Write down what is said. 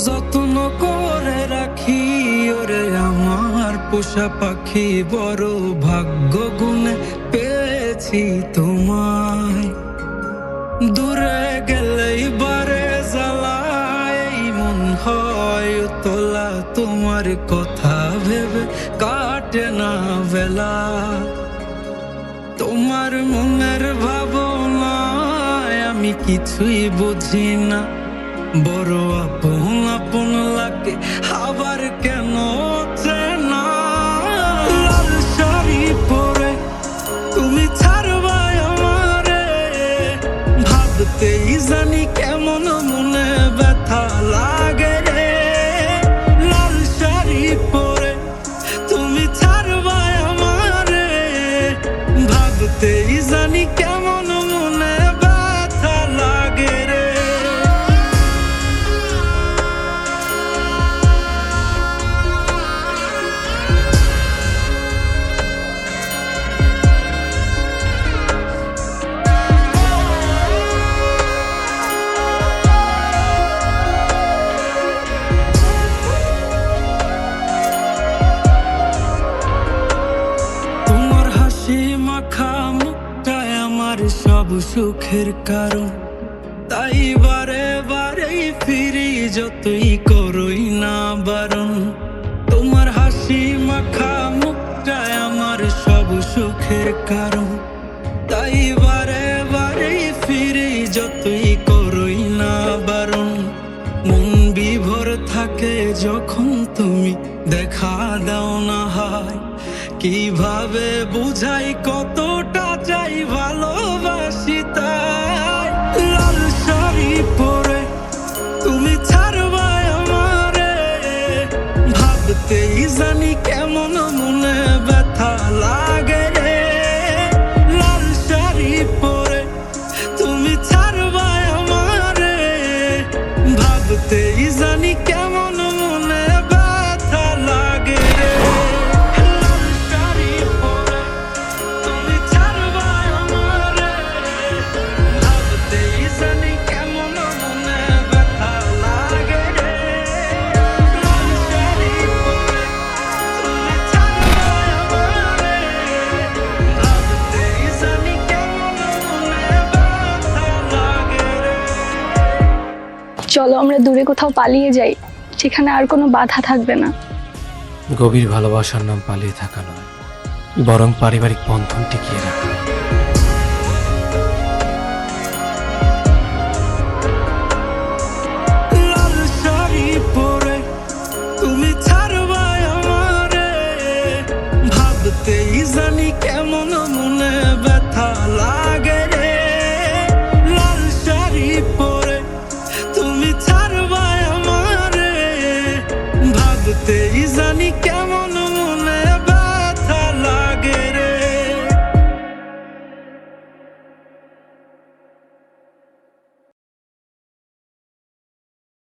যত্ন করে রাখি ওরে আমার পোষা পাখি, বড় ভাগ্য গুণে পেয়েছি তোমায়। দূরে গেলেই বারে জ্বালায় মন হয় তোলা, তোমার কথা ভেবে কাটে না বেলা। তোমার মনের ভাবনায় আমি কিছুই বুঝি না, বড় আপন আপন লাগে আবার কেন চেনা। লাল শাড়ি পরে তুমি ছাড়বা আমারে, ভাবতেই জানি কেমন মনে ব্যথা লাগে রে। লাল শাড়ি পরে তুমি ছাড়বা আমারে, ভাবতেই জানি কেমন মনে ব্যথা লাগে রে। মাখা মুখটাই আমার সব সুখের কারণ, তাই বারে বারেই ফিরি যতই করই না বারণ। তোমার হাসি মাখা মুখটাই আমার সব সুখের কারণ, তাই বারে বারেই ফিরি যতই করই না বারণ। মন বিভোর থাকে যখন তুমি দেখা দাও না হয়, কিভাবে বুঝাই কতটা চাই ভালোবাসি তাই। লাল শাড়ি পরে তুমি ছাড়বা আমারে, ভাবতেই জানি কেমন মনে ব্যথা লাগে রে। লাল শাড়ি পরে তুমি ছাড়বা আমারে, ভাবতেই জানি কেমন মনে ব্যথা লাগে রে। চলো আমরা দূরে কোথাও পালিয়ে যাই, সেখানে আর কোনো বাধা থাকবে না। গভীর ভালোবাসার নাম পালিয়ে থাকা নয়, বরং পারিবারিক বন্ধন টিকিয়ে রাখা।